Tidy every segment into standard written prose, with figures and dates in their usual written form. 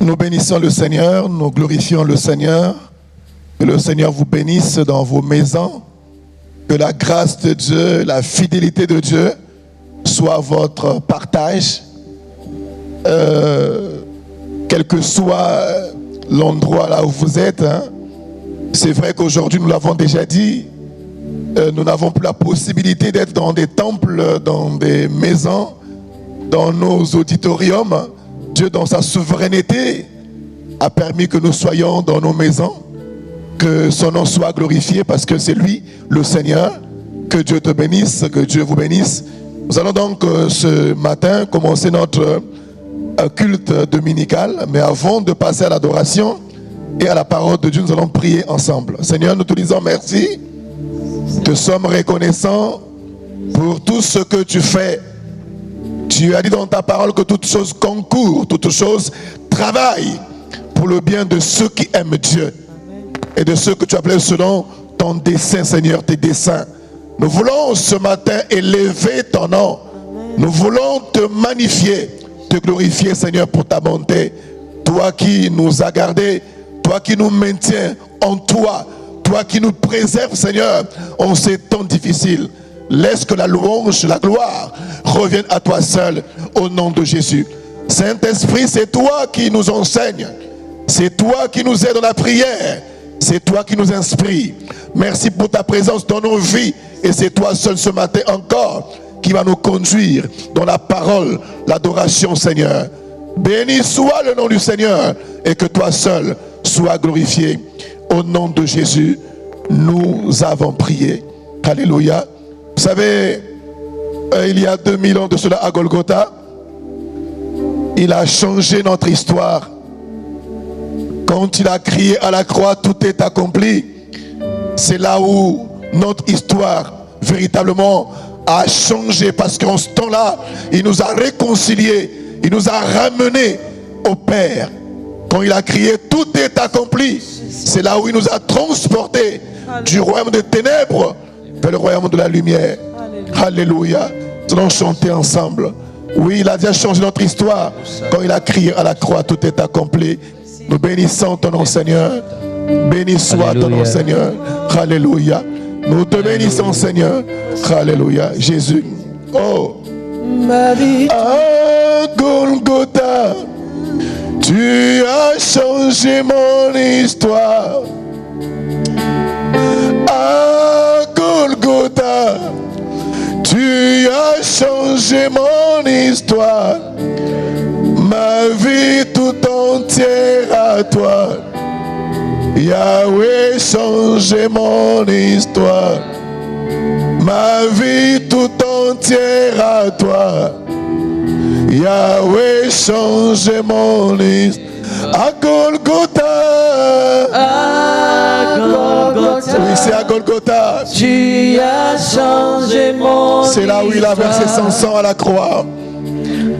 Nous bénissons le Seigneur, nous glorifions le Seigneur. Que le Seigneur vous bénisse dans vos maisons. Que la grâce de Dieu, la fidélité de Dieu soit votre partage. Quel que soit l'endroit là où vous êtes. C'est vrai qu'aujourd'hui, nous l'avons déjà dit, nous n'avons plus la possibilité d'être dans des temples, dans des maisons, dans nos auditoriums. Dieu, dans sa souveraineté, a permis que nous soyons dans nos maisons, que son nom soit glorifié parce que c'est lui, le Seigneur. Que Dieu te bénisse, que Dieu vous bénisse. Nous allons donc ce matin commencer notre culte dominical, mais avant de passer à l'adoration et à la parole de Dieu, nous allons prier ensemble. Seigneur, nous te disons merci. Te sommes reconnaissants pour tout ce que tu fais. Tu as dit dans ta parole que toutes choses concourent, toutes choses travaillent pour le bien de ceux qui aiment Dieu et de ceux que tu appelles selon ton dessein, Seigneur, tes desseins. Nous voulons ce matin élever ton nom. Nous voulons te magnifier, te glorifier, Seigneur, pour ta bonté. Toi qui nous as gardés, toi qui nous maintiens en toi, toi qui nous préserves, Seigneur, en ces temps difficiles. Laisse que la louange, la gloire revienne à toi seul, au nom de Jésus. Saint-Esprit, c'est toi qui nous enseigne. C'est toi qui nous aide dans la prière. C'est toi qui nous inspire. Merci pour ta présence dans nos vies. Et c'est toi seul ce matin encore qui va nous conduire dans la parole, l'adoration, Seigneur. Béni soit le nom du Seigneur et que toi seul sois glorifié. Au nom de Jésus, nous avons prié. Alléluia. Vous savez, il y a 2000 ans de cela à Golgotha, il a changé notre histoire. Quand il a crié à la croix, tout est accompli. C'est là où notre histoire véritablement a changé, parce qu'en ce temps-là, il nous a réconciliés, il nous a ramenés au Père. Quand il a crié, tout est accompli, c'est là où il nous a transportés du royaume des ténèbres vers le royaume de la lumière. Alléluia. Nous allons chanter ensemble. Oui, il a déjà changé notre histoire. Quand il a crié à la croix, tout est accompli. Nous bénissons ton nom, Seigneur. Béni soit ton nom, Seigneur. Alléluia. Nous te bénissons, Seigneur. Alléluia. Jésus. Oh. À Golgotha, tu as changé mon histoire. À Golgotha, tu as changé mon histoire. Ma vie tout entière à toi. Yahweh, changez mon histoire. Ma vie tout entière à toi. Yahweh, changez mon histoire. À Golgotha. À Golgotha. Oui, c'est à Golgotha. Tu as changé mon histoire. C'est là où il a versé son sang à la croix.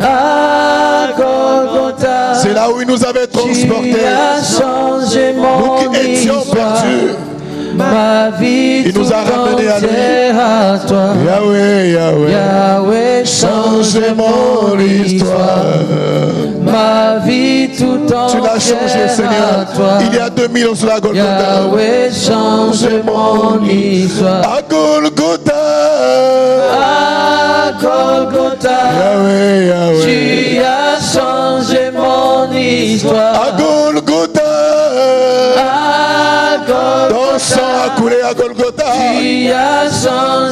À Golgotha, c'est là où il nous avait transportés. Tu as changé mon nous qui étions perdus. Ma vie il nous a ramenés à lui. À toi. Yahweh, Yahweh, Yahweh, changez mon histoire. Ma vie tout entière. Tu l'as changé, Seigneur. Il y a 2000 ans sur la Golgotha. Yahweh, change mon histoire. À Golgotha. À Golgotha. Yahweh, Yahweh. Tu as changé mon histoire. À Golgotha. Ton sang a coulé à Golgotha.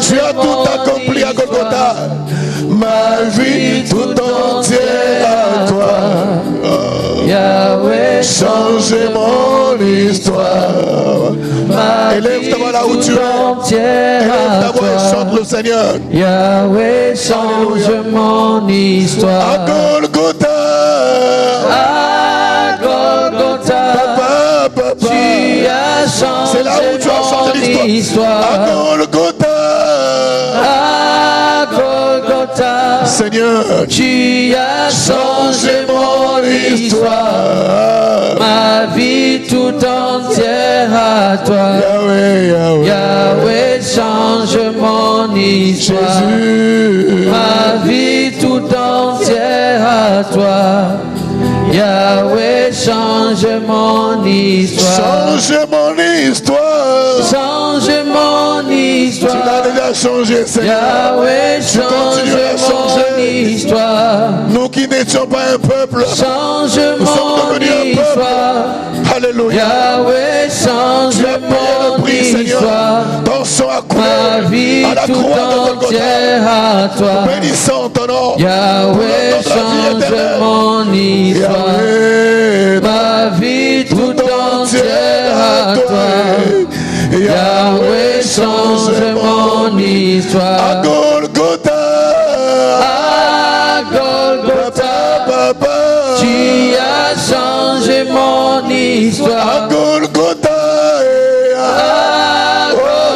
Tu as tout accompli à Golgotha. Ma vie tout entière à toi. Oh. Yahweh, changez mon histoire. Élève ta voix là où tu es. Élève ta voix et chante le Seigneur. Yahweh, change mon histoire. À Golgotha. À Golgotha. Papa. Tu as changé. C'est là où tu as changé l'histoire. À Golgotha. À Golgotha. Seigneur, tu as changé mon histoire. Ma vie tout entière à toi. Yahweh, Yahweh. Yahweh, change mon histoire. Jésus. Ma vie tout entière à toi. Yahweh, change mon histoire. Change mon histoire. Change mon Tu l'as histoire. déjà changé, Seigneur. Yahweh, change mon histoire. Nous qui n'étions pas un peuple, Change nous sommes mon devenus un peuple. histoire. Alléluia. Yahweh, change Tu as payé le mon prix, Seigneur. histoire. Ton sang a Ma coulé vie à la tout croix de Golgotha. entière à toi. Bénissons ton nom. Yahweh, change mon histoire. Yahweh, Ma vie tout entière à toi. Yahweh, change mon À histoire. Golgotha. À Golgotha, Papa. tu as changé mon À histoire. Golgotha. À Oh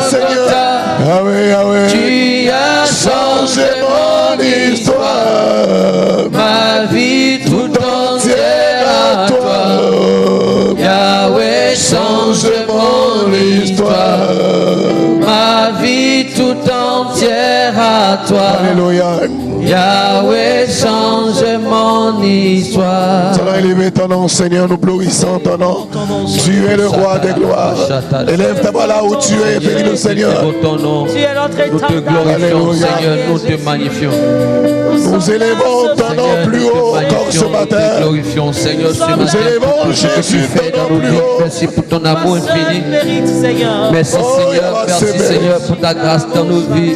Seigneur. Golgotha, Yahweh, Yahweh. tu as changé mon histoire. Ma vie tout entière à toi. Yahweh, change mon histoire. Ma vie tout entière à toi. Alléluia. Yahweh, change mon histoire. Nous allons élever ton nom, Seigneur, nous glorissons ton nom. Tu es le roi des gloires. Élève ta voix là où tu es, bénis-nous, Seigneur. Ton nom. Tu es notre Nous te étendard. glorifions, Alléluia. Seigneur, nous te magnifions. Nous élevons ton nom plus haut encore ce Nous te matin. glorifions, Seigneur, ce matin. élevons pour tout ce que tu Jésus, fais ton dans nom nos plus vies. haut. Merci pour ton amour infini. Mérite, Seigneur. Merci, Oh, Seigneur. Yahweh, Merci, Seigneur. Seigneur, pour ta grâce dans nos vies.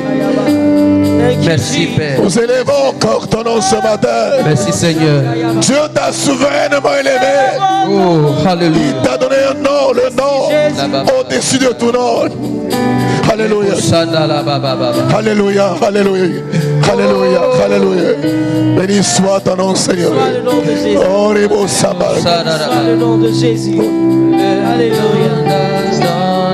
Thank you, Merci, Jesus. Père. Nous élevons encore ton nom ce matin. Merci, Seigneur. Dieu t'a souverainement élevé. Oh, Il alléluia. t'a donné un nom, le nom au-dessus de tout nom. Alléluia. Alléluia, alléluia, alléluia, alléluia. Béni soit ton nom, Seigneur. Soit le nom de Jésus. Oh, Rebo Sabbath. Soit le nom de Jésus. Alléluia.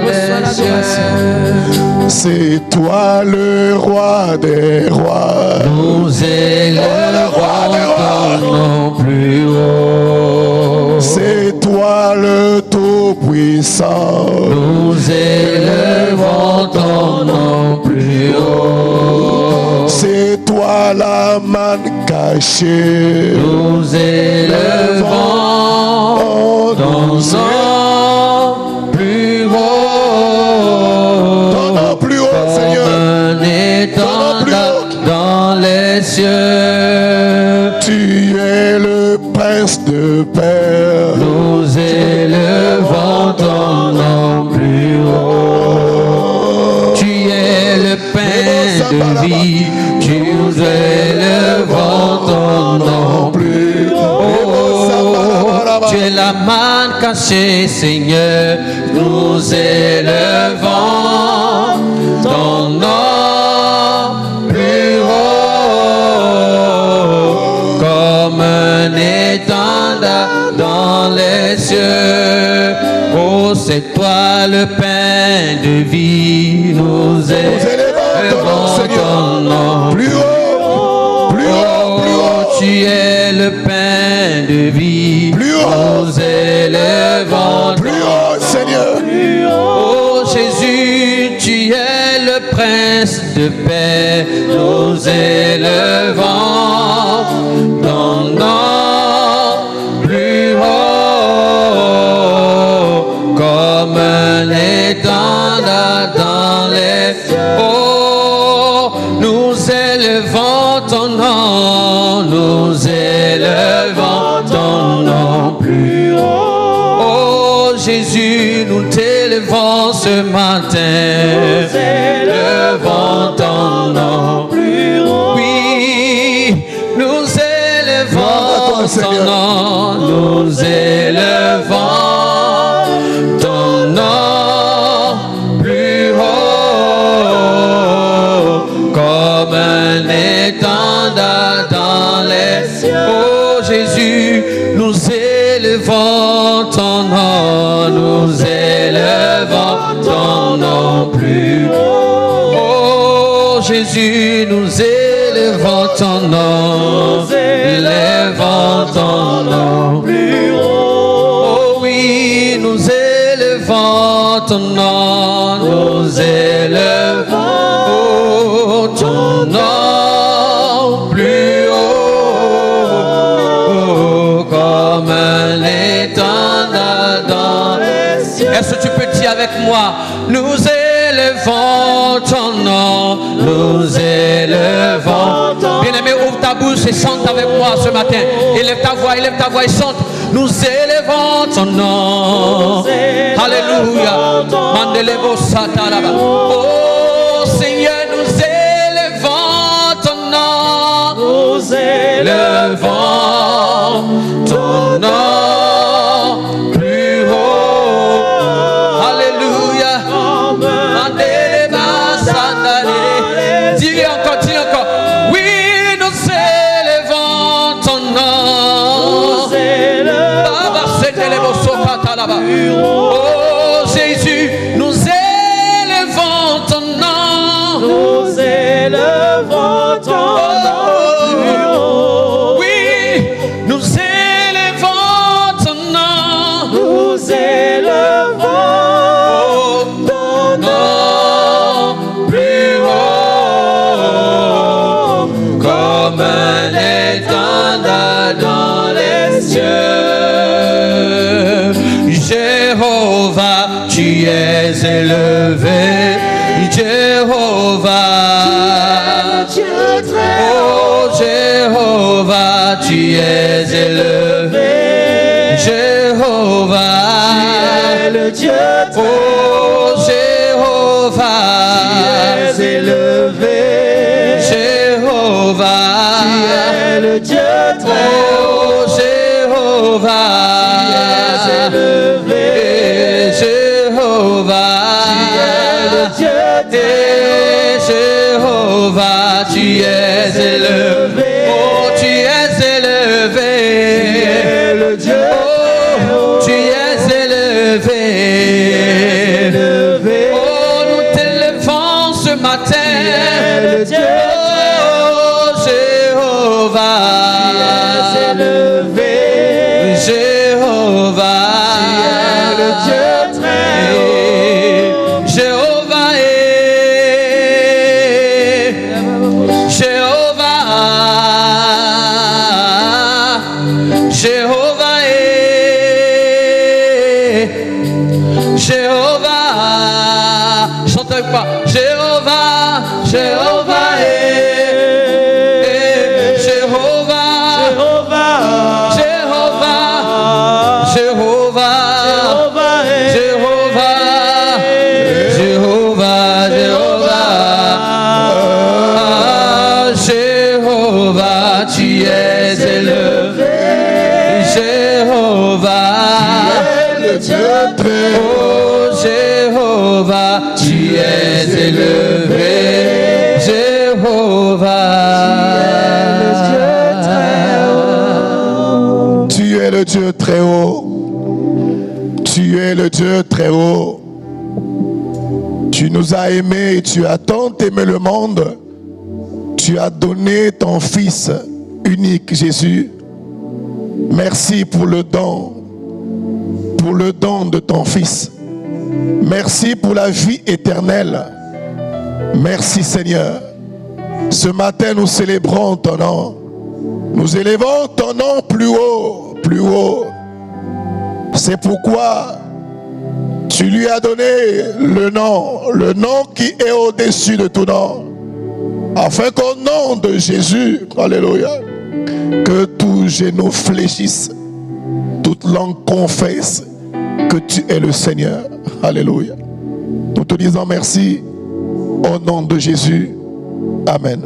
Reçois l'adoration. C'est toi le roi des rois. Nous élèverons ton nom plus haut. C'est toi le tout-puissant. Nous élèverons ton nom plus haut. C'est toi la manne cachée. Nous élèverons Oh, ton nous nom plus haut. ton nom plus haut, Comme Seigneur. un étendard dans les cieux. Tu es le prince de paix. Nous élevons ton nom plus haut. Tu es le pain de vie. Tu nous élevons ton nom plus haut. Tu es la manne cachée, Seigneur. Nous élevons ton nom plus haut. Comme un étendard dans les cieux. Oh, c'est toi le pain de vie. Nous élevons ton nom Plus haut, plus haut, plus haut. Tu es le pain de vie. Plus haut. Nous élevons Plus haut, Seigneur. Oh Jésus, tu es le prince de paix. Nous élevons ton nom plus haut. Comme un étendard dans les eaux. Nous élevons ton nom. Nous élevons ton nom plus haut. Oh Jésus, nous t'élevons ce matin. Nous élevons ton nom plus haut. Oui, nous élevons ton nom. Nous élevons ton nom plus haut. Comme un étendard dans les cieux. Oh Jésus, nous élevons ton nom, nous élevons ton nom plus haut. Oh Jésus, nous élevons ton nom, nous élevons ton nom plus haut. Oh oui, nous élevons ton nom, nous élevons ton nom plus haut. Comme un Est-ce que tu peux dire avec moi? Nous élevons ton nom, nous élevons. Bien-aimé, ouvre ta bouche et chante avec moi ce matin. Élève ta voix et chante. Nous élevons ton nom. Alléluia. Mandelebo sataraba. Oh Seigneur, nous élevons ton nom. Nous élevons ton nom plus haut. Alléluia. Mandeleba sataraba. Dis encore. Oui, nous élevons ton nom. Oh Jésus, nous élevons ton nom. Nous élevons ton nom. Oui, nous élevons ton nom. Nous élevons ton nom plus haut, comme un étendard dans les cieux. Jéhovah, tu es élevé, Jéhovah. Oh Jéhovah, tu es élevé, Jéhovah. le Dieu Oh Jéhovah, tu es élevé, Jéhovah. tu es le Dieu très Oh Jéhovah, tu es élevé, Jéhovah, tu es le Dieu Jéhovah, tu es élevé. Oh, tu es élevé. le Dieu Oh, tu es élevé. Oh, nous t'élevons ce matin. le Dieu Oh, Jéhovah, élevé, Jéhovah, le Dieu très haut, Jéhovah Jéhovah chante avec moi. Jéhovah Jéhovah tu es élevé, Jéhovah, le Dieu très haut. oh Jéhovah, tu es élevé, Jéhovah. Tu es le Dieu très haut. Tu es le Dieu très haut. Tu nous as aimés et tu as tant aimé le monde. Tu as donné ton Fils unique, Jésus. Merci pour le don de ton Fils. Merci pour la vie éternelle. Merci Seigneur. Ce matin, nous célébrons ton nom. Nous élevons ton nom plus haut, plus haut. C'est pourquoi tu lui as donné le nom qui est au-dessus de tout nom. Afin qu'au nom de Jésus, alléluia, que tout genou fléchisse, toute langue confesse que tu es le Seigneur. Alléluia. Nous te disons merci au nom de Jésus. Amen.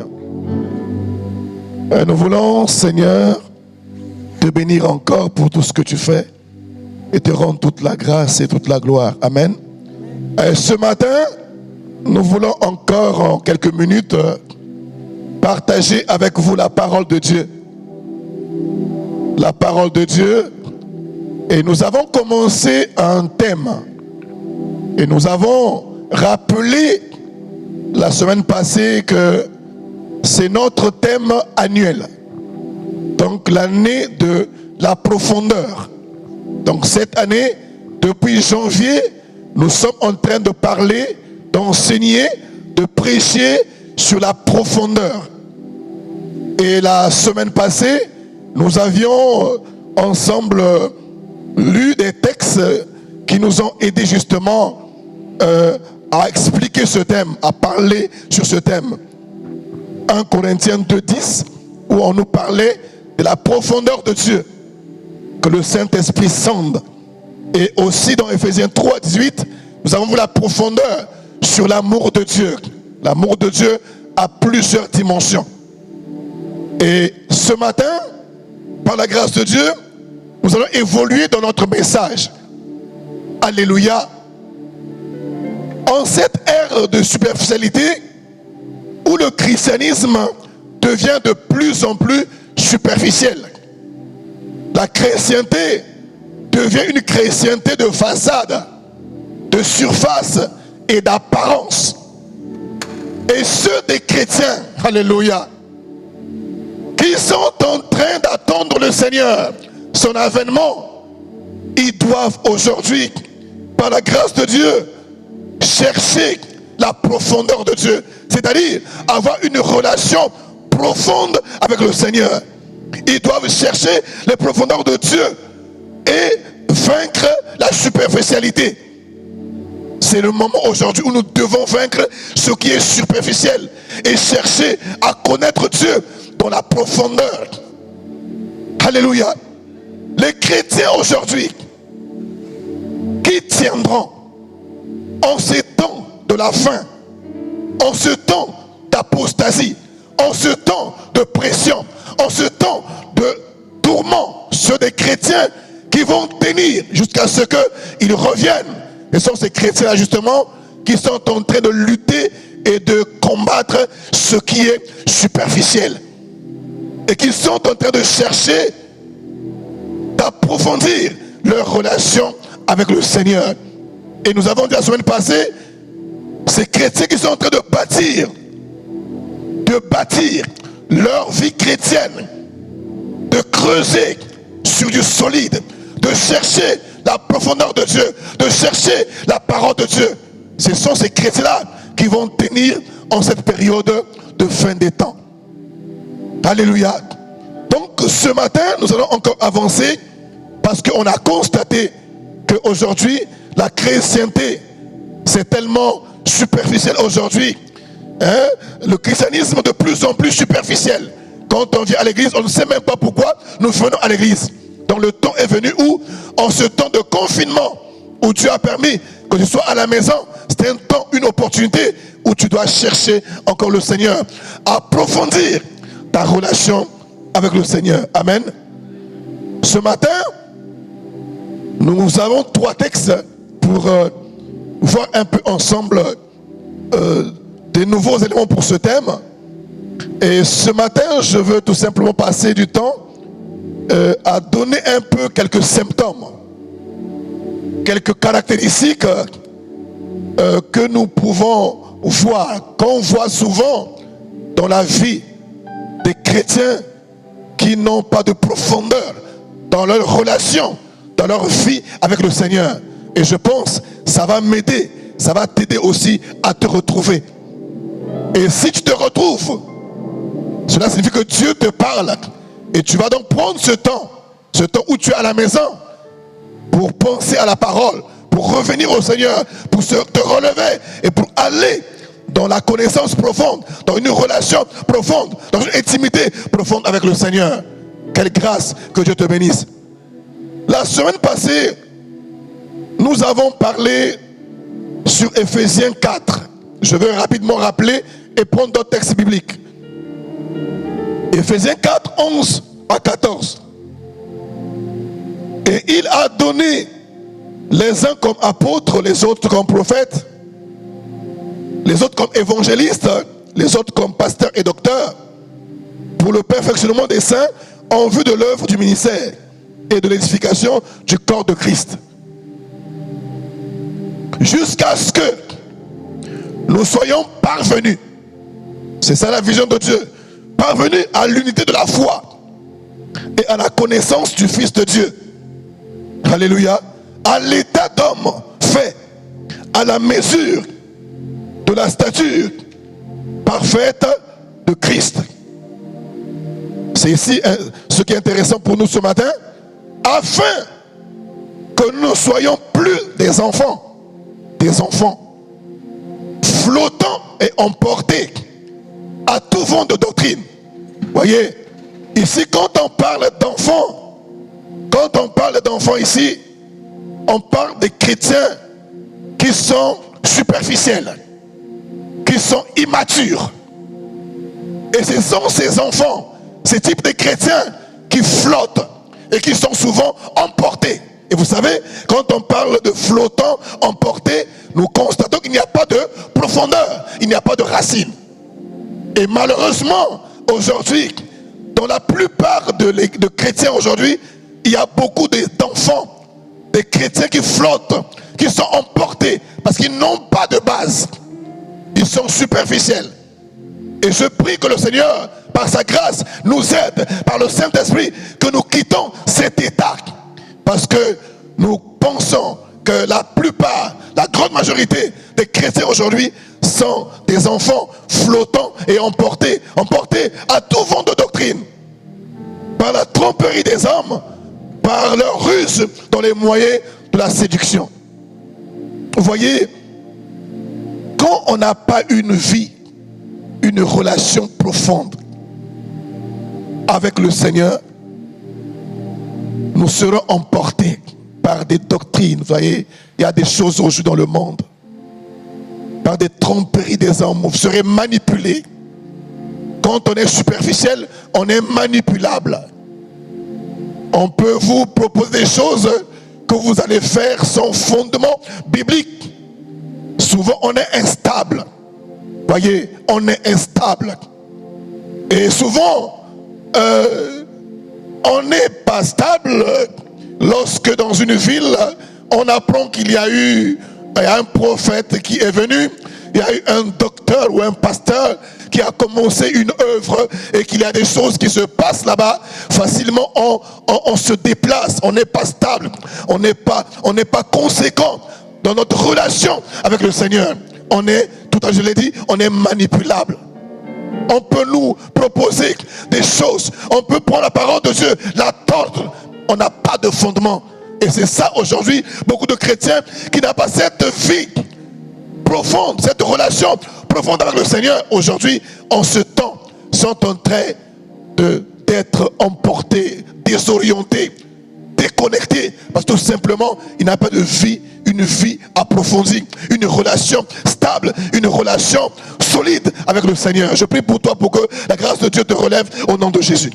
Nous voulons, Seigneur, te bénir encore pour tout ce que tu fais et te rendre toute la grâce et toute la gloire. Amen. Ce matin, nous voulons encore en quelques minutes partager avec vous la parole de Dieu. La parole de Dieu. Et nous avons commencé un thème. Et nous avons rappelé la semaine passée que c'est notre thème annuel. Donc l'année de la profondeur. Donc cette année, depuis janvier, nous sommes en train de parler, d'enseigner, de prêcher sur la profondeur. Et la semaine passée, nous avions ensemble lu des textes qui nous ont aidés justement à expliquer ce thème, à parler sur ce thème. 1 Corinthiens 2:10, où on nous parlait de la profondeur de Dieu, que le Saint-Esprit sonde. Et aussi dans Ephésiens 3:18, nous avons vu la profondeur sur l'amour de Dieu. L'amour de Dieu a plusieurs dimensions. Et ce matin, par la grâce de Dieu, nous allons évoluer dans notre message. Alléluia. En cette ère de superficialité, où le christianisme devient de plus en plus superficiel, la chrétienté devient une chrétienté de façade, de surface et d'apparence. Et ceux des chrétiens, alléluia, qui sont en train d'attendre le Seigneur, son avènement, ils doivent aujourd'hui, par la grâce de Dieu, chercher la profondeur de Dieu, c'est-à-dire avoir une relation profonde avec le Seigneur. Ils doivent chercher les profondeurs de Dieu et vaincre la superficialité. C'est le moment aujourd'hui où nous devons vaincre ce qui est superficiel et chercher à connaître Dieu dans la profondeur. Alléluia. Les chrétiens aujourd'hui qui tiendront en ces temps de la fin, en ce temps d'apostasie, en ce temps de pression, en ce temps de tourment, ceux des chrétiens qui vont tenir jusqu'à ce qu'ils reviennent. Et ce sont ces chrétiens-là justement qui sont en train de lutter et de combattre ce qui est superficiel. Et qui sont en train de chercher d'approfondir leur relation avec le Seigneur. Et nous avons dit la semaine passée, ces chrétiens qui sont en train de bâtir leur vie chrétienne, de creuser sur du solide, de chercher la profondeur de Dieu, de chercher la parole de Dieu. Ce sont ces chrétiens-là qui vont tenir en cette période de fin des temps. Alléluia. Donc ce matin, nous allons encore avancer parce qu'on a constaté qu'aujourd'hui, la chrétienté, c'est tellement superficiel aujourd'hui. Le christianisme de plus en plus superficiel. Quand on vient à l'église, on ne sait même pas pourquoi nous venons à l'église. Donc le temps est venu où, en ce temps de confinement, où Dieu a permis que tu sois à la maison, c'est un temps, une opportunité où tu dois chercher encore le Seigneur, approfondir ta relation avec le Seigneur. Amen. Ce matin, nous avons 3 textes pour voir un peu ensemble des nouveaux éléments pour ce thème. Et ce matin, je veux tout simplement passer du temps à donner un peu quelques symptômes, quelques caractéristiques que nous pouvons voir, qu'on voit souvent dans la vie des chrétiens qui n'ont pas de profondeur dans leur relation, dans leur vie avec le Seigneur. Et je pense ça va m'aider, ça va t'aider aussi à te retrouver. Et si tu te retrouves, cela signifie que Dieu te parle. Et tu vas donc prendre ce temps où tu es à la maison, pour penser à la parole, pour revenir au Seigneur, pour te relever et pour aller dans la connaissance profonde, dans une relation profonde, dans une intimité profonde avec le Seigneur. Quelle grâce, que Dieu te bénisse. La semaine passée, nous avons parlé sur Ephésiens 4. Je vais rapidement rappeler et prendre d'autres textes bibliques. Ephésiens 4, 11 à 14. Et il a donné les uns comme apôtres, les autres comme prophètes, les autres comme évangélistes, les autres comme pasteurs et docteurs, pour le perfectionnement des saints en vue de l'œuvre du ministère et de l'édification du corps de Christ. Jusqu'à ce que nous soyons parvenus, c'est ça la vision de Dieu, parvenus à l'unité de la foi et à la connaissance du Fils de Dieu. Alléluia. À l'état d'homme fait à la mesure de la stature parfaite de Christ. C'est ici ce qui est intéressant pour nous ce matin, afin que nous ne soyons plus des enfants, flottants et emportés à tout vent de doctrine. Voyez, ici quand on parle d'enfants ici, on parle des chrétiens qui sont superficiels, qui sont immatures. Et ce sont ces enfants, ces types de chrétiens qui flottent et qui sont souvent emportés. Et vous savez, quand on parle de flottants, emportés, nous constatons qu'il n'y a pas de profondeur, il n'y a pas de racines. Et malheureusement, aujourd'hui, dans la plupart de chrétiens aujourd'hui, il y a beaucoup d'enfants, des chrétiens qui flottent, qui sont emportés, parce qu'ils n'ont pas de base. Ils sont superficiels. Et je prie que le Seigneur, par sa grâce, nous aide, par le Saint-Esprit, que nous quittons cet état. Parce que nous pensons que la plupart, la grande majorité des chrétiens aujourd'hui sont des enfants flottants et emportés à tout vent de doctrine. Par la tromperie des hommes, par leur ruse dans les moyens de la séduction. Vous voyez, quand on n'a pas une vie, une relation profonde avec le Seigneur, nous serons emportés par des doctrines. Vous voyez, il y a des choses aujourd'hui dans le monde, par des tromperies des hommes. Vous serez manipulés. Quand on est superficiel, on est manipulable. On peut vous proposer des choses que vous allez faire sans fondement biblique. Souvent, on est instable. Voyez, on est instable. Et souvent, on n'est pas stable lorsque dans une ville, on apprend qu'il y a eu un prophète qui est venu, il y a eu un docteur ou un pasteur qui a commencé une œuvre et qu'il y a des choses qui se passent là-bas. Facilement, on se déplace, on n'est pas stable, on n'est pas conséquent dans notre relation avec le Seigneur. On est, tout à l'heure je l'ai dit, on est manipulable. On peut nous proposer des choses, on peut prendre la parole de Dieu, la tordre. On n'a pas de fondement. Et c'est ça aujourd'hui, beaucoup de chrétiens qui n'ont pas cette vie profonde, cette relation profonde avec le Seigneur, aujourd'hui, en ce temps, sont en train d'être emportés, désorientés, déconnectés, parce que tout simplement, il n'a pas de vie, une vie approfondie, une relation stable, une relation solide avec le Seigneur. Je prie pour toi pour que la grâce de Dieu te relève au nom de Jésus.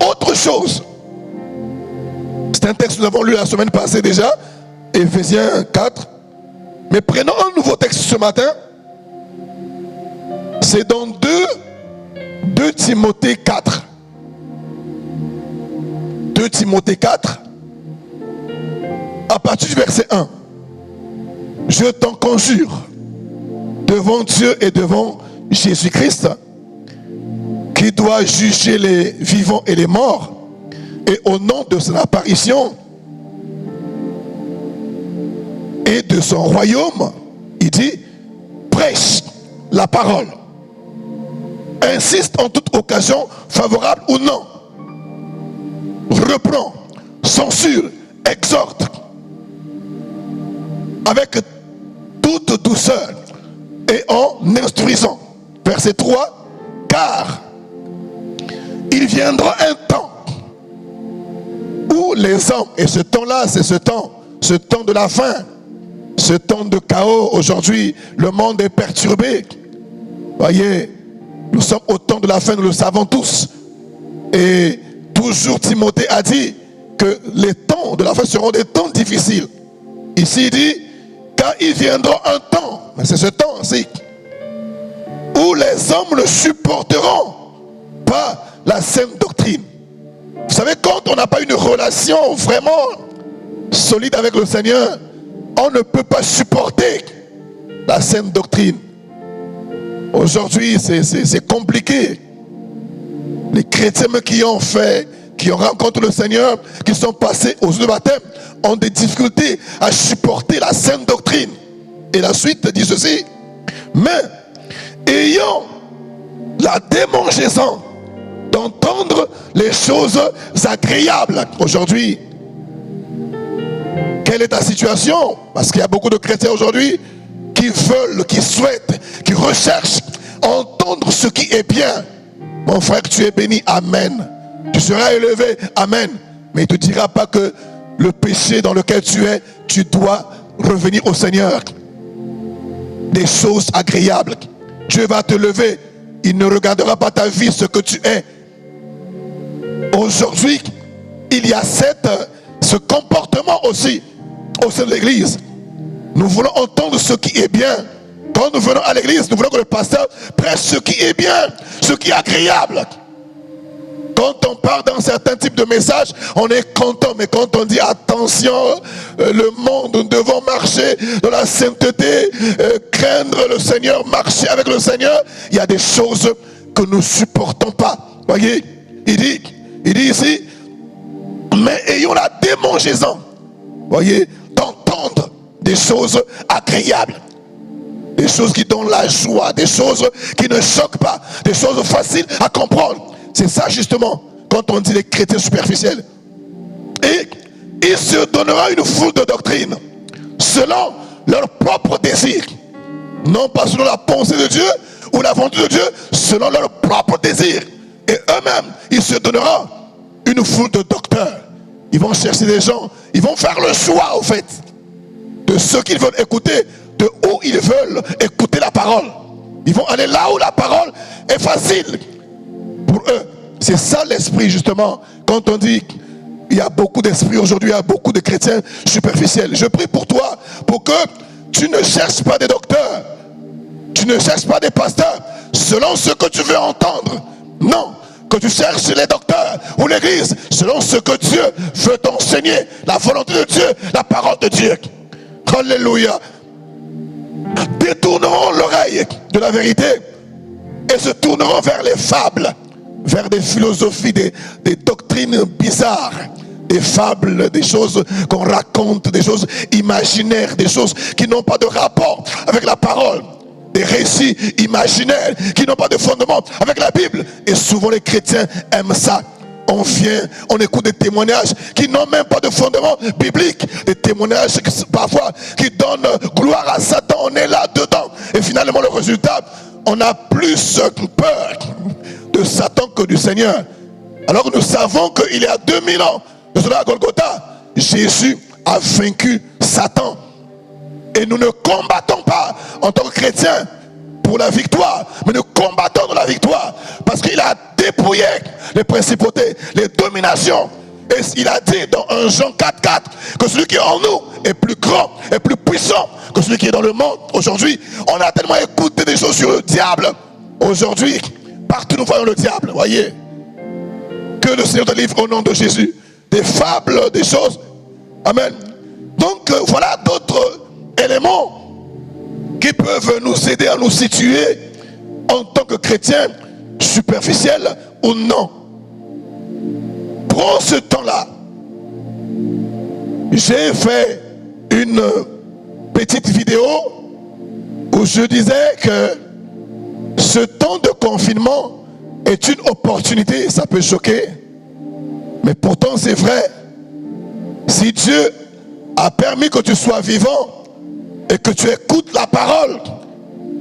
Autre chose, c'est un texte que nous avons lu la semaine passée déjà, Éphésiens 4, mais prenons un nouveau texte ce matin. C'est dans 2 Timothée 4. 2 Timothée 4, à partir du verset 1. Je t'en conjure, devant Dieu et devant Jésus-Christ, qui doit juger les vivants et les morts, et au nom de son apparition et de son royaume, il dit, prêche la parole. Insiste en toute occasion, favorable ou non. Reprend, censure, exhorte, avec toute douceur et en instruisant. Verset 3, car il viendra un temps où les hommes, et ce temps-là, c'est ce temps de la fin, ce temps de chaos. Aujourd'hui, le monde est perturbé. Voyez, nous sommes au temps de la fin, nous le savons tous. Et toujours Timothée a dit que les temps de la fin seront des temps difficiles. Ici, il dit, car il viendra un temps, mais c'est ce temps-ci, où les hommes ne supporteront pas la saine doctrine. Vous savez, quand on n'a pas une relation vraiment solide avec le Seigneur, on ne peut pas supporter la saine doctrine. Aujourd'hui, c'est compliqué. Les chrétiens qui ont rencontré le Seigneur, qui sont passés aux eaux de baptême, ont des difficultés à supporter la saine doctrine. Et la suite dit ceci, mais ayant la démangeaison d'entendre les choses agréables. Aujourd'hui, Quelle est ta situation? Parce qu'il y a beaucoup de chrétiens aujourd'hui qui veulent, qui souhaitent, qui recherchent entendre ce qui est bien. Mon frère, tu es béni, amen. Tu seras élevé, amen. Mais il ne te dira pas que le péché dans lequel tu es, tu dois revenir au Seigneur. Des choses agréables. Dieu va te lever. Il ne regardera pas ta vie, ce que tu es. Aujourd'hui, il y a ce comportement aussi au sein de l'église. Nous voulons entendre ce qui est bien. Quand nous venons à l'église, nous voulons que le pasteur prêche ce qui est bien, ce qui est agréable. Quand on part dans certains types de messages, on est content. Mais quand on dit attention, le monde, nous devons marcher dans la sainteté, craindre le Seigneur, marcher avec le Seigneur, il y a des choses que nous ne supportons pas. Voyez, il dit ici, mais ayons la démangeaison, voyez, d'entendre des choses agréables. Des choses qui donnent la joie, des choses qui ne choquent pas, des choses faciles à comprendre. C'est ça justement quand on dit les chrétiens superficiels. Et il se donnera une foule de doctrines selon leur propre désir. Non pas selon la pensée de Dieu ou la volonté de Dieu, selon leur propre désir. Et eux-mêmes, ils se donneront une foule de docteurs. Ils vont chercher des gens, ils vont faire le choix au fait de ce qu'ils veulent écouter, de où ils veulent écouter la parole. Ils vont aller là où la parole est facile pour eux. C'est ça l'esprit justement. Quand on dit il y a beaucoup d'esprits aujourd'hui, il y a beaucoup de chrétiens superficiels. Je prie pour toi, pour que tu ne cherches pas des docteurs, tu ne cherches pas des pasteurs selon ce que tu veux entendre. Non, que tu cherches les docteurs ou l'église selon ce que Dieu veut t'enseigner, la volonté de Dieu, la parole de Dieu. Alléluia. Détourneront l'oreille de la vérité et se tourneront vers les fables, vers des philosophies, des doctrines bizarres, des fables, des choses qu'on raconte, des choses imaginaires, des choses qui n'ont pas de rapport avec la parole, des récits imaginaires qui n'ont pas de fondement avec la Bible. Et souvent les chrétiens aiment ça. On vient, on écoute des témoignages qui n'ont même pas de fondement biblique. Des témoignages parfois qui donnent gloire à Satan. On est là dedans. Et finalement le résultat, on a plus peur de Satan que du Seigneur. Alors que nous savons qu'il y a 2000 ans, de cela à Golgotha, Jésus a vaincu Satan. Et nous ne combattons pas en tant que chrétiens pour la victoire, mais nous combattons dans la victoire parce qu'il a dépouillé les principautés, les dominations. Et il a dit dans 1 Jean 4,4 que celui qui est en nous est plus grand et plus puissant que celui qui est dans le monde. Aujourd'hui, on a tellement écouté des choses sur le diable. Aujourd'hui, partout nous voyons le diable, voyez. Que le Seigneur délivre au nom de Jésus. Des fables, des choses. Amen. Donc voilà d'autres éléments qui peuvent nous aider à nous situer en tant que chrétiens superficiels ou non. Prends ce temps-là. J'ai fait une petite vidéo où je disais que ce temps de confinement est une opportunité. Ça peut choquer, mais pourtant c'est vrai. Si Dieu a permis que tu sois vivant et que tu écoutes la parole,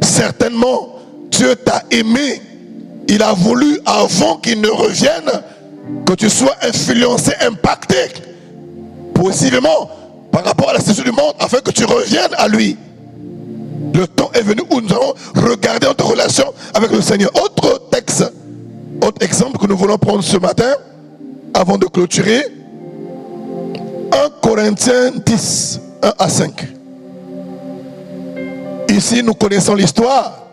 certainement Dieu t'a aimé. Il a voulu, avant qu'il ne revienne, que tu sois influencé, impacté possiblement par rapport à la situation du monde, afin que tu reviennes à lui. Le temps est venu où nous allons regarder notre relation avec le Seigneur. Autre texte, autre exemple que nous voulons prendre ce matin avant de clôturer, 1 Corinthiens 10, 1 à 5. Ici, nous connaissons l'histoire.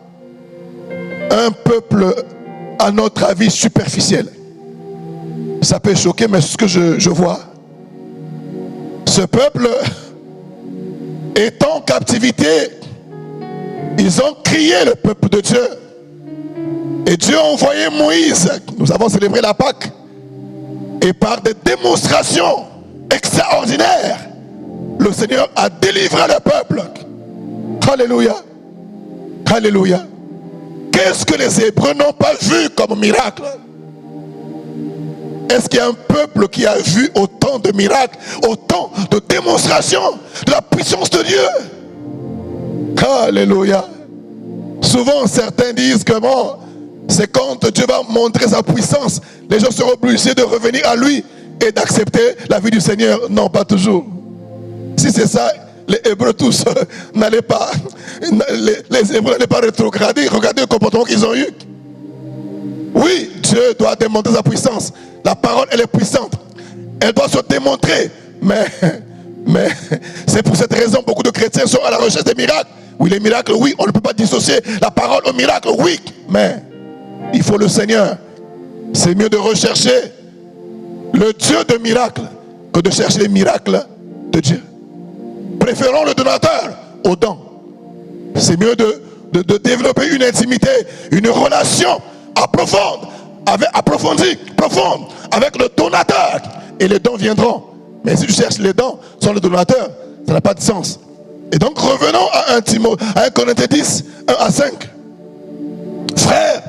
Un peuple, à notre avis, superficiel. Ça peut choquer, mais c'est ce que je vois. Ce peuple est en captivité. Ils ont crié, le peuple de Dieu. Et Dieu a envoyé Moïse. Nous avons célébré la Pâque. Et par des démonstrations extraordinaires, le Seigneur a délivré le peuple. Alléluia. Alléluia. Qu'est-ce que les Hébreux n'ont pas vu comme miracle? Est-ce qu'il y a un peuple qui a vu autant de miracles, autant de démonstrations de la puissance de Dieu? Alléluia. Souvent, certains disent que bon, c'est quand Dieu va montrer sa puissance, les gens seront obligés de revenir à lui et d'accepter la vie du Seigneur. Non, pas toujours. Si c'est ça, les Hébreux tous n'allaient pas, les Hébreux n'allaient pas rétrograder. Regardez le comportement qu'ils ont eu. Oui, Dieu doit démontrer sa puissance. La parole, elle est puissante. Elle doit se démontrer. Mais c'est pour cette raison beaucoup de chrétiens sont à la recherche des miracles. Oui, les miracles, oui, on ne peut pas dissocier la parole au miracle, oui. Mais il faut le Seigneur. C'est mieux de rechercher le Dieu de miracles que de chercher les miracles de Dieu. Préférons le donateur au don. C'est mieux de développer une intimité, une relation approfondie, profonde avec le donateur. Et les dons viendront. Mais si tu cherches les dons sans le donateur, ça n'a pas de sens. Et donc revenons à 1 Corinthiens 10, 1 à 5. Frères,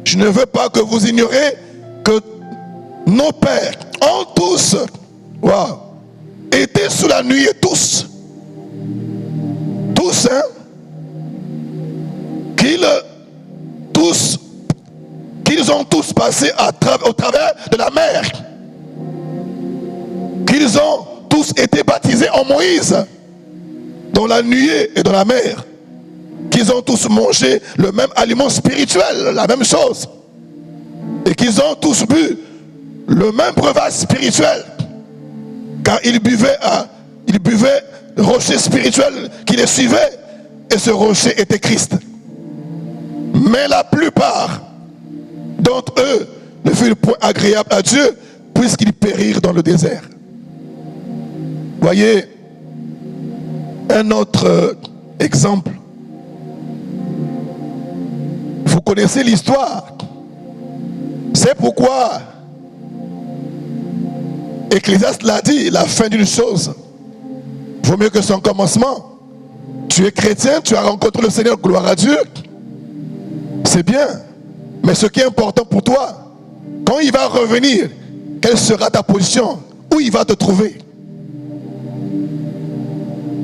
je ne veux pas que vous ignoriez que nos pères ont tous été sous la nuée, tous, hein, qu'ils ont tous passé au travers de la mer, qu'ils ont tous été baptisés en Moïse, dans la nuée et dans la mer, qu'ils ont tous mangé le même aliment spirituel, la même chose, et qu'ils ont tous bu le même breuvage spirituel, car ils buvaient le rocher spirituel qui les suivait, et ce rocher était Christ. Mais la plupart d'entre eux ne furent point agréables à Dieu, puisqu'ils périrent dans le désert. Voyez, un autre exemple. Vous connaissez l'histoire. C'est pourquoi Ecclésiaste l'a dit, la fin d'une chose vaut mieux que son commencement. Tu es chrétien, tu as rencontré le Seigneur, gloire à Dieu. C'est bien. Mais ce qui est important pour toi, quand il va revenir, quelle sera ta position? Où il va te trouver?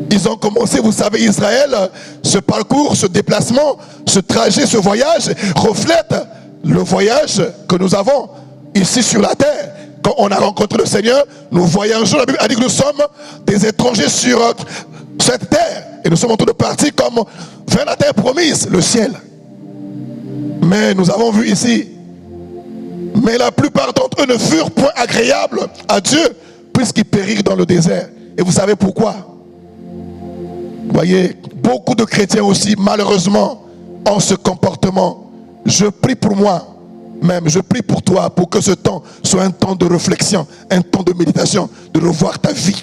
Ils ont commencé, vous savez, Israël, ce parcours, ce déplacement, ce trajet, ce voyage reflète le voyage que nous avons ici sur la terre. Quand on a rencontré le Seigneur, nous voyageons, la Bible a dit que nous sommes des étrangers sur cette terre. Et nous sommes en train de partir comme vers la terre promise, le ciel. Mais nous avons vu ici, mais la plupart d'entre eux ne furent point agréables à Dieu, puisqu'ils périrent dans le désert. Et vous savez pourquoi? Voyez, beaucoup de chrétiens aussi, malheureusement, ont ce comportement. Je prie pour moi, même, je prie pour toi, pour que ce temps soit un temps de réflexion, un temps de méditation, de revoir ta vie.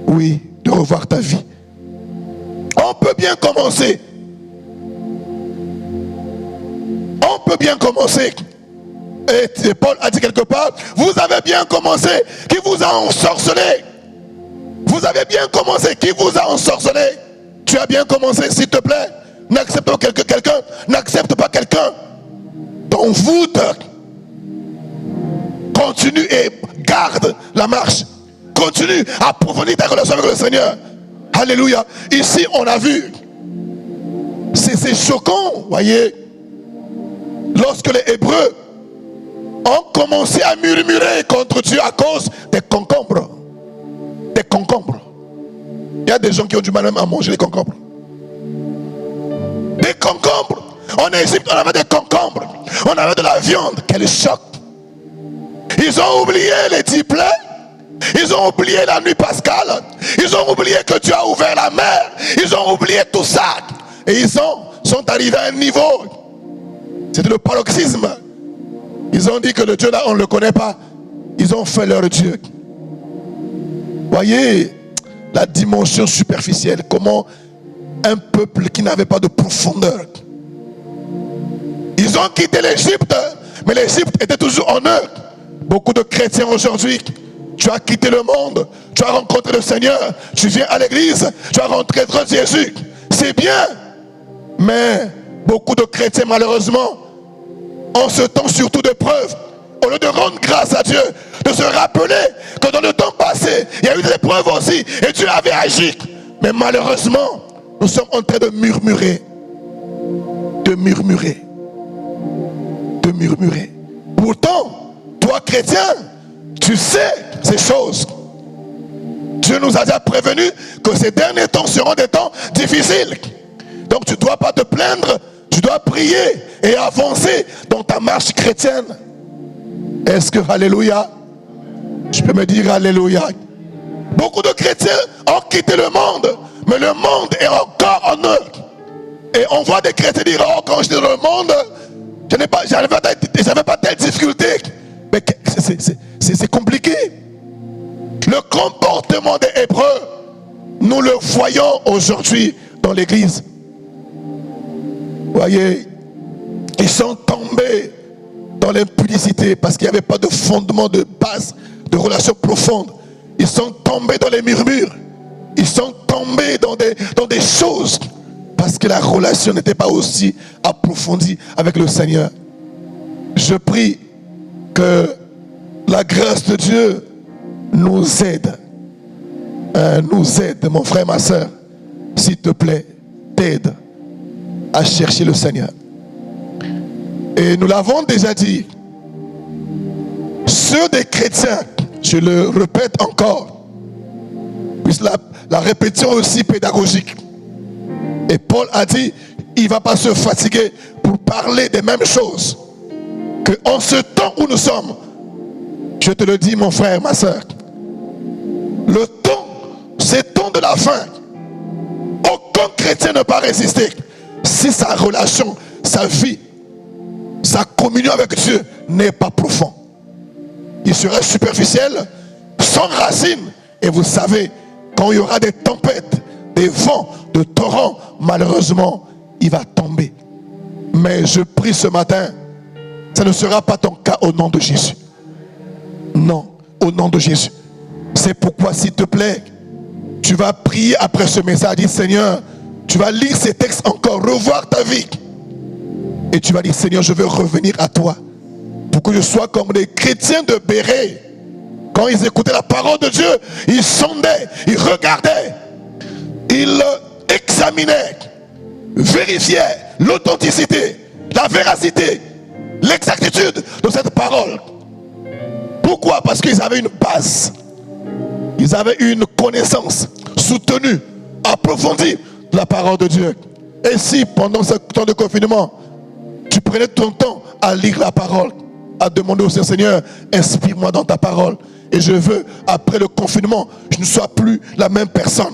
Oui, de revoir ta vie. On peut bien commencer. On peut bien commencer. Et Paul a dit quelque part, vous avez bien commencé, qui vous a ensorcelé? Vous avez bien commencé, qui vous a ensorcelé? Tu as bien commencé, s'il te plaît. N'accepte pas quelqu'un, n'accepte pas quelqu'un. T'envoûte. Continue et garde la marche. Continue à approfondir ta relation avec le Seigneur. Alléluia. Ici, on a vu. C'est choquant, voyez. Lorsque les Hébreux ont commencé à murmurer contre Dieu à cause des concombres. Des concombres. Il y a des gens qui ont du mal même à manger les concombres. Des concombres. En Égypte, on avait des concombres. On avait de la viande. Quel choc. Ils ont oublié les 10 plaies. Ils ont oublié la nuit pascale. Ils ont oublié que Dieu a ouvert la mer. Ils ont oublié tout ça. Et ils sont arrivés à un niveau. C'était le paroxysme. Ils ont dit que le Dieu là, on ne le connaît pas. Ils ont fait leur Dieu. Voyez la dimension superficielle. Comment un peuple qui n'avait pas de profondeur. Ils ont quitté l'Égypte, mais l'Égypte était toujours en eux. Beaucoup de chrétiens aujourd'hui, tu as quitté le monde, tu as rencontré le Seigneur, tu viens à l'église, tu as rencontré Jésus. C'est bien, mais beaucoup de chrétiens malheureusement, en ce temps surtout d'épreuve, au lieu de rendre grâce à Dieu, de se rappeler que dans le temps passé, il y a eu des épreuves aussi, et Dieu avait agi. Mais malheureusement, nous sommes en train de murmurer. De murmurer. De murmurer. Pourtant, toi chrétien, tu sais ces choses. Dieu nous a déjà prévenu que ces derniers temps seront des temps difficiles. Donc tu ne dois pas te plaindre, tu dois prier et avancer dans ta marche chrétienne. Est-ce que, alléluia, je peux me dire alléluia. Beaucoup de chrétiens ont quitté le monde, mais le monde est encore en eux. Et on voit des chrétiens dire, oh, quand j'étais dans le monde, j'avais pas telle difficulté. Mais c'est compliqué. Le comportement des Hébreux, nous le voyons aujourd'hui dans l'église. Vous voyez, ils sont tombés dans l'impudicité parce qu'il n'y avait pas de fondement de base, de relation profonde. Ils sont tombés dans les murmures. Ils sont tombés dans des choses parce que la relation n'était pas aussi approfondie avec le Seigneur. Je prie que la grâce de Dieu nous aide. Nous aide, mon frère, ma soeur. S'il te plaît, t'aide à chercher le Seigneur. Et nous l'avons déjà dit, ceux des chrétiens, je le répète encore, puisque la répétition est aussi pédagogique. Et Paul a dit, il ne va pas se fatiguer pour parler des mêmes choses. Que en ce temps où nous sommes, je te le dis, mon frère, ma soeur, le temps, c'est temps de la fin. Aucun chrétien ne peut pas résister si sa relation, sa vie, sa communion avec Dieu n'est pas profond. Il serait superficiel, sans racines. Et vous savez, quand il y aura des tempêtes, des vents, de torrents, malheureusement, il va tomber. Mais je prie ce matin, ça ne sera pas ton cas au nom de Jésus. Non, au nom de Jésus. C'est pourquoi, s'il te plaît, tu vas prier après ce message. Dis, Seigneur, tu vas lire ces textes encore, revoir ta vie. Et tu vas dire, Seigneur, je veux revenir à toi. Pour que je sois comme les chrétiens de Béret. Quand ils écoutaient la parole de Dieu, ils sondaient, ils regardaient, ils examinaient, vérifiaient l'authenticité, la véracité, l'exactitude de cette parole. Pourquoi? Parce qu'ils avaient une base. Ils avaient une connaissance soutenue, approfondie de la parole de Dieu. Et si pendant ce temps de confinement, tu prenais ton temps à lire la parole, à demander au Seigneur, inspire-moi dans ta parole. Et je veux, après le confinement, je ne sois plus la même personne.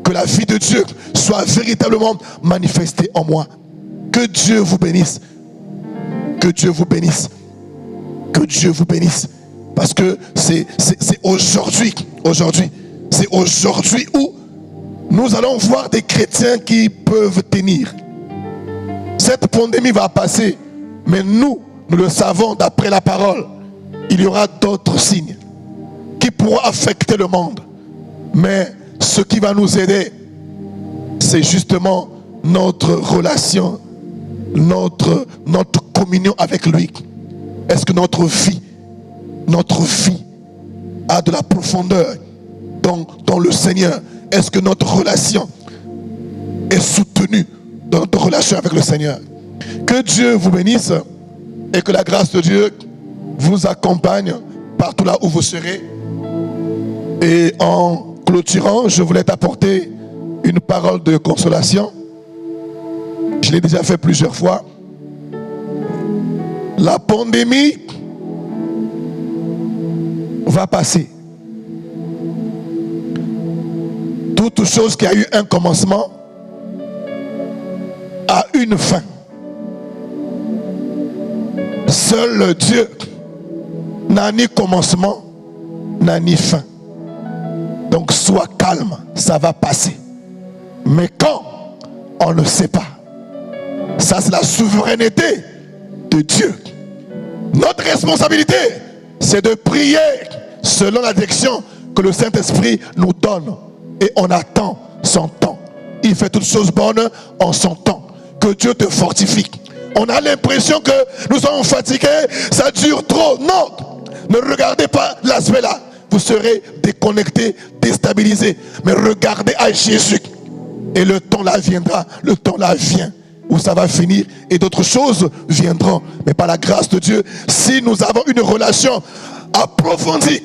Que la vie de Dieu soit véritablement manifestée en moi. Que Dieu vous bénisse. Que Dieu vous bénisse. Que Dieu vous bénisse. Parce que c'est aujourd'hui, c'est aujourd'hui où nous allons voir des chrétiens qui peuvent tenir. Cette pandémie va passer, mais nous le savons d'après la parole. Il y aura d'autres signes qui pourront affecter le monde. Mais ce qui va nous aider, c'est justement notre relation, notre communion avec lui. Est-ce que notre vie a de la profondeur dans le Seigneur? Est-ce que notre relation est soutenue dans notre relation avec le Seigneur? Que Dieu vous bénisse et que la grâce de Dieu vous accompagne partout là où vous serez. Et en clôturant, je voulais t'apporter une parole de consolation. Je l'ai déjà fait plusieurs fois. La pandémie va passer. Toute chose qui a eu un commencement a une fin. Seul Dieu n'a ni commencement, n'a ni fin. Donc sois calme, ça va passer. Mais quand? On ne sait pas. Ça, c'est la souveraineté de Dieu. Notre responsabilité, c'est de prier selon la direction que le Saint-Esprit nous donne. Et on attend son temps. Il fait toutes choses bonnes en son temps. Que Dieu te fortifie. On a l'impression que nous sommes fatigués, ça dure trop. Non, ne regardez pas l'aspect là. Vous serez déconnecté, déstabilisé. Mais regardez à Jésus. Et le temps là viendra, le temps là vient, où ça va finir et d'autres choses viendront. Mais par la grâce de Dieu, si nous avons une relation approfondie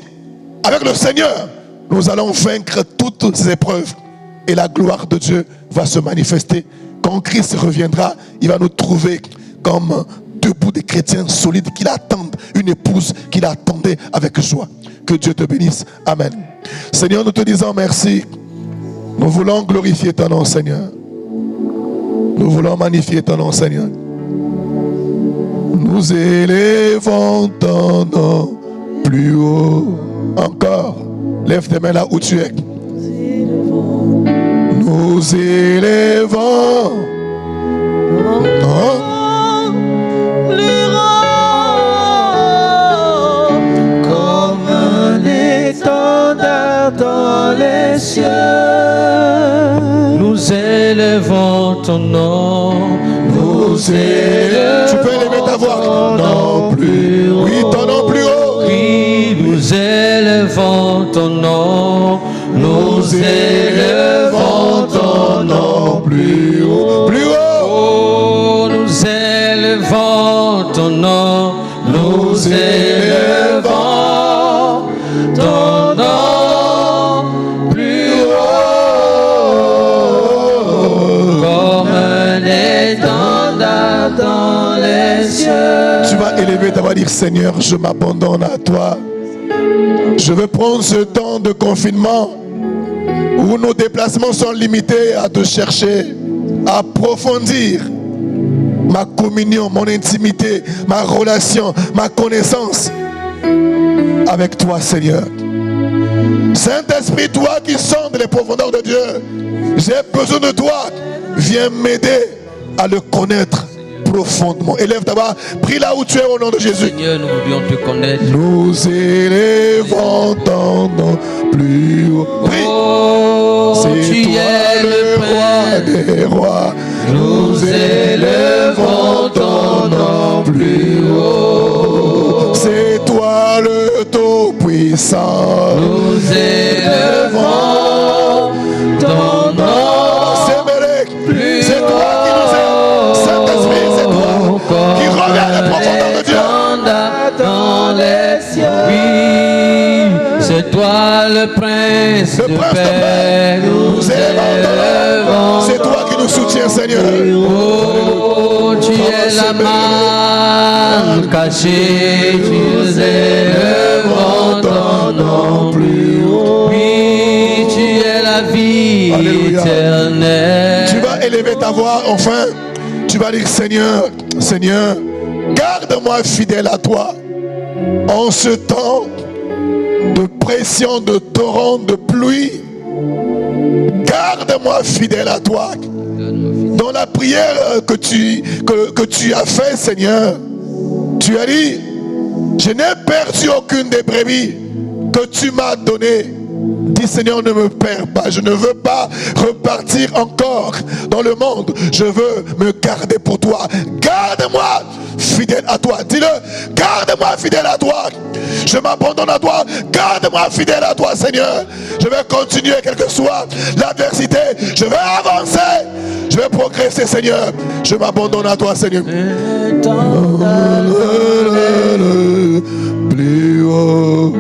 avec le Seigneur, nous allons vaincre toutes ces épreuves. Et la gloire de Dieu va se manifester. Quand Christ reviendra, il va nous trouver comme debout des chrétiens solides qui l'attendent, une épouse qui l'attendait avec joie. Que Dieu te bénisse. Amen. Seigneur, nous te disons merci. Nous voulons glorifier ton nom, Seigneur. Nous voulons magnifier ton nom, Seigneur. Nous élevons ton nom plus haut. Encore. Lève tes mains là où tu es. Nous élevons plus haut, comme un étendard dans les cieux. Nous élevons ton nom. Nous élevons. Tu peux élever ta voix. Ton nom plus haut. Oui, ton nom plus haut. Oui, nous élevons ton nom. Nous élevons ton nom plus haut. Plus haut. Oh, nous élevons ton nom. Nous élevons ton nom plus haut. Comme un étendard dans les cieux. Tu vas élever ta voix, dire Seigneur, je m'abandonne à toi. Je veux prendre ce temps de confinement où nos déplacements sont limités à te chercher, à approfondir ma communion, mon intimité, ma relation, ma connaissance avec toi, Seigneur. Saint-Esprit, toi qui sondes les profondeurs de Dieu, j'ai besoin de toi. Viens m'aider à le connaître profondément. Élève ta voix, prie là où tu es au nom de Jésus. Seigneur, nous voulions te connaître. Nous élevons ton nom plus haut. Prie. Oh, C'est tu toi es le roi des rois. Nous élevons ton nom plus haut. C'est toi le Tout-Puissant. Nous élevons ton nom. C'est toi qui nous aime. Saint-Esprit, c'est toi qui reviens les profondeurs de Dieu. Dans les cieux. Oui, c'est toi le prince de paix. Nous élevons. C'est toi qui nous soutiens, Seigneur. Oh, tu es la manne cachée. Nous élevons ton nom plus haut. Oui, tu es la vie éternelle. Tu vas élever ta voix, enfin. Tu vas dire, Seigneur, Seigneur, garde-moi fidèle à toi en ce temps de pression, de torrent, de pluie. Garde-moi fidèle à toi. Dans la prière que tu as fait, Seigneur, tu as dit, je n'ai perdu aucune des brebis que tu m'as données. Dis Seigneur, ne me perds pas. Je ne veux pas repartir encore dans le monde. Je veux me garder pour toi. Garde-moi fidèle à toi. Dis-le, garde-moi fidèle à toi. Je m'abandonne à toi. Garde-moi fidèle à toi, Seigneur. Je vais continuer, quelle que soit l'adversité. Je vais avancer. Je vais progresser, Seigneur. Je m'abandonne à toi, Seigneur. Plus haut.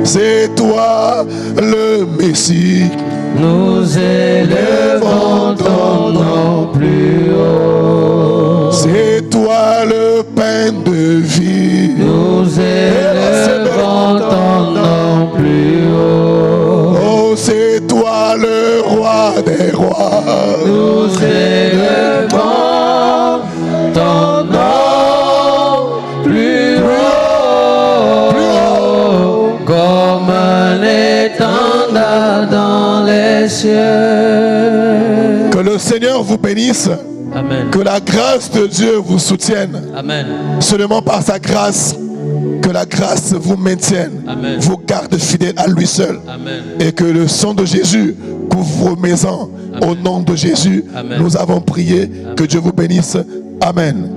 C'est toi le Messie. Nous élevons ton nom plus haut. C'est toi le pain de vie. Nous élevons ton nom plus haut. Oh, c'est toi le roi des rois. Nous élevons ton nom plus haut. Comme un étendard dans les cieux. Que le Seigneur vous bénisse. Amen. Que la grâce de Dieu vous soutienne. Amen. Seulement par sa grâce. Que la grâce vous maintienne. Amen. Vous garde fidèle à lui seul. Amen. Et que le sang de Jésus couvre vos maisons. Au nom de Jésus, Amen. nous avons prié. Que Dieu vous bénisse. Amen.